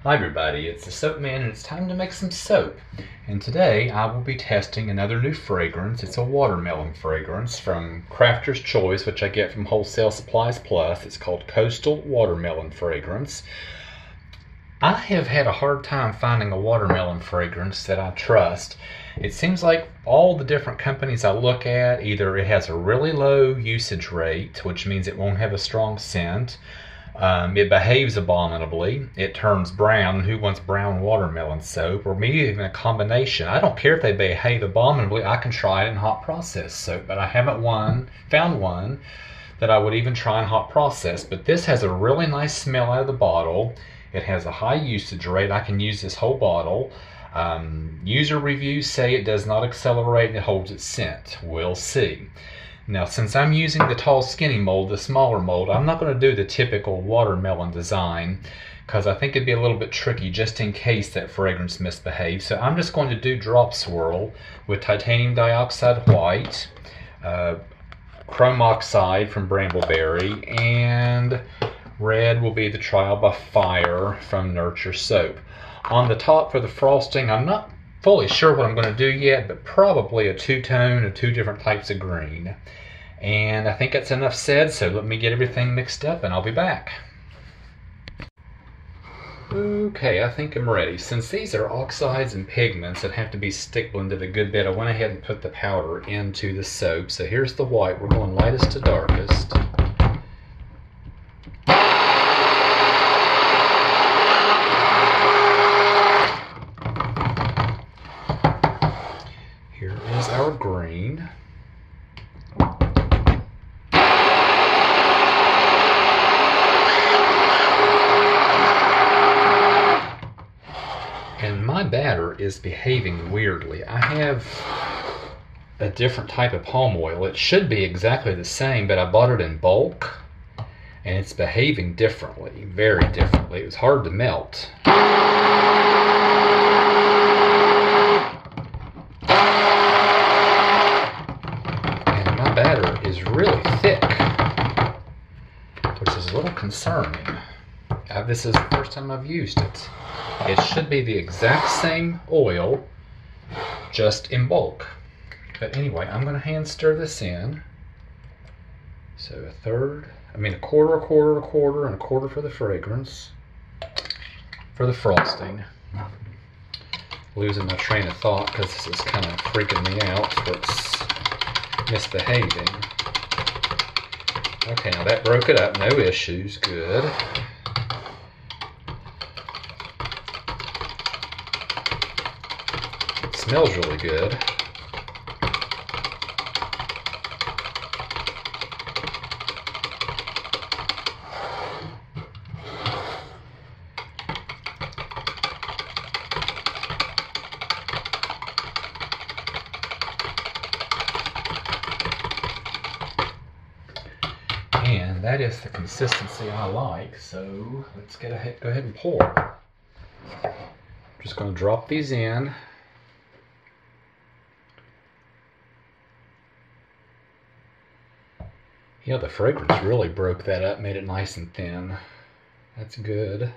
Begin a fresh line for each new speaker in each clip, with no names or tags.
Hi everybody, it's the Soap Man and it's time to make some soap. And today I will be testing another new fragrance. It's a watermelon fragrance from Crafter's Choice, which I get from Wholesale Supplies Plus. It's called Coastal Watermelon Fragrance. I have had a hard time finding a watermelon fragrance that I trust. It seems like all the different companies I look at, either it has a really low usage rate, which means it won't have a strong scent. It behaves abominably. It turns brown. Who wants brown watermelon soap? Or maybe even a combination. I don't care if they behave abominably. I can try it in hot process soap, but I haven't found one that I would even try in hot process. But this has a really nice smell out of the bottle. It has a high usage rate. I can use this whole bottle. User reviews say it does not accelerate and it holds its scent. We'll see. Now, since I'm using the tall skinny mold, the smaller mold, I'm not going to do the typical watermelon design because I think it'd be a little bit tricky just in case that fragrance misbehaves. So I'm just going to do drop swirl with titanium dioxide white, chrome oxide from brambleberry, and red will be the trial by fire from Nurture soap. On the top for the frosting, I'm not fully sure what I'm going to do yet, but probably a two-tone of two different types of green. And I think that's enough said, so let me get everything mixed up and I'll be back. Okay, I think I'm ready. Since these are oxides and pigments that have to be stick blended a good bit, I went ahead and put the powder into the soap. So here's the white. We're going lightest to darkest. Here is our green. And my batter is behaving weirdly. I have a different type of palm oil. It should be exactly the same, but I bought it in bulk and it's behaving differently, very differently. It was hard to melt. And my batter is really thick, which is a little concerning. This is the first time I've used it. It should be the exact same oil, just in bulk. But anyway, I'm going to hand stir this in. So a quarter, a quarter, a quarter, and a quarter for the fragrance. For the frosting. Losing my train of thought because this is kind of freaking me out. It's misbehaving. Okay, now that broke it up. No issues. Good. Smells really good. And that is the consistency I like, so let's go ahead and pour. Just going to drop these in. Yeah, the fragrance really broke that up, made it nice and thin. That's good.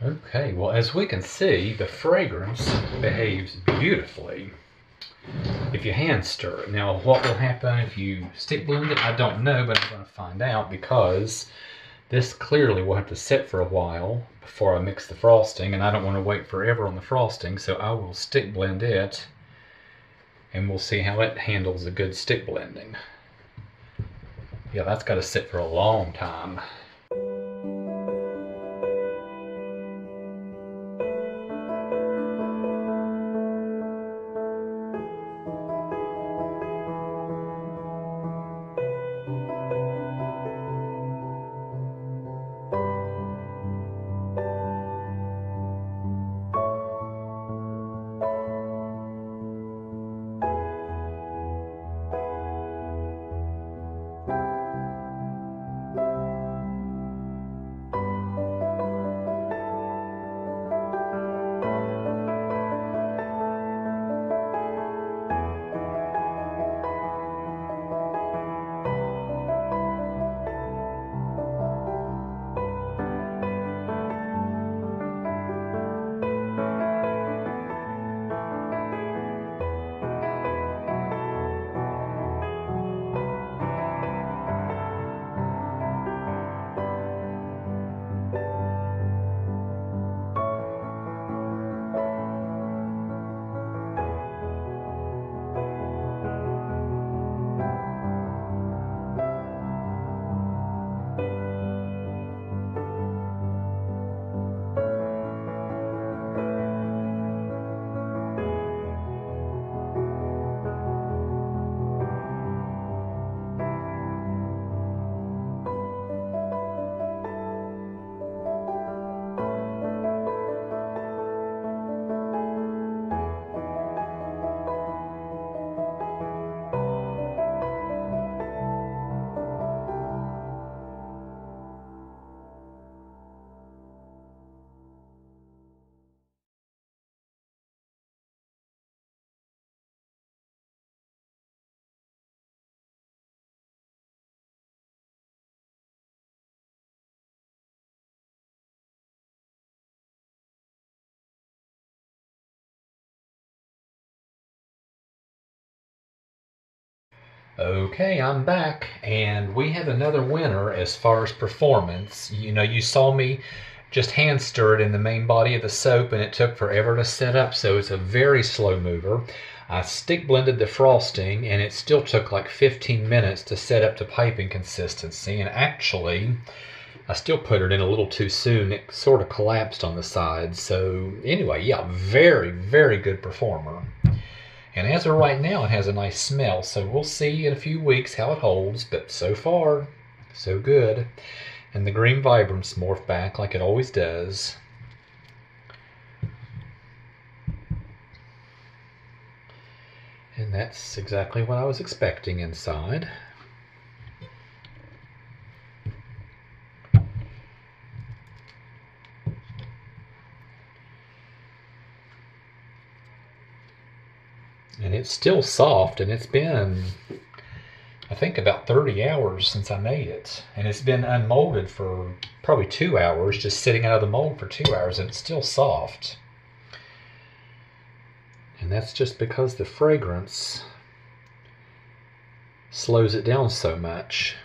Okay, well, as we can see, the fragrance behaves beautifully if you hand stir it. Now, what will happen if you stick blend it, I don't know, but I'm going to find out, because this clearly will have to sit for a while before I mix the frosting, and I don't want to wait forever on the frosting, so I will stick blend it, and we'll see how it handles a good stick blending. Yeah, that's got to sit for a long time. Okay, I'm back, and we have another winner as far as performance. You know, you saw me just hand stir it in the main body of the soap, and it took forever to set up, so it's a very slow mover. I stick blended the frosting, and it still took like 15 minutes to set up to piping consistency, and actually, I still put it in a little too soon. It sort of collapsed on the sides. So anyway, yeah, very, very good performer. And as of right now, it has a nice smell, so we'll see in a few weeks how it holds, but so far, so good. And the green vibrance morphed back like it always does. And that's exactly what I was expecting inside. And it's still soft, and it's been, I think, about 30 hours since I made it. And it's been unmolded for probably 2 hours, just sitting out of the mold for 2 hours, and it's still soft. And that's just because the fragrance slows it down so much.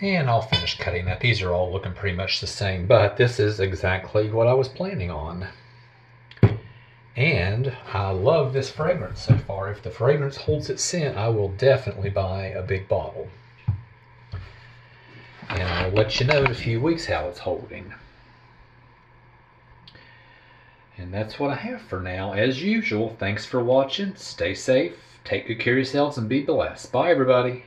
And I'll finish cutting that. These are all looking pretty much the same, but this is exactly what I was planning on. And I love this fragrance so far. If the fragrance holds its scent, I will definitely buy a big bottle. And I'll let you know in a few weeks how it's holding. And that's what I have for now. As usual, thanks for watching. Stay safe, take good care of yourselves, and be blessed. Bye, everybody.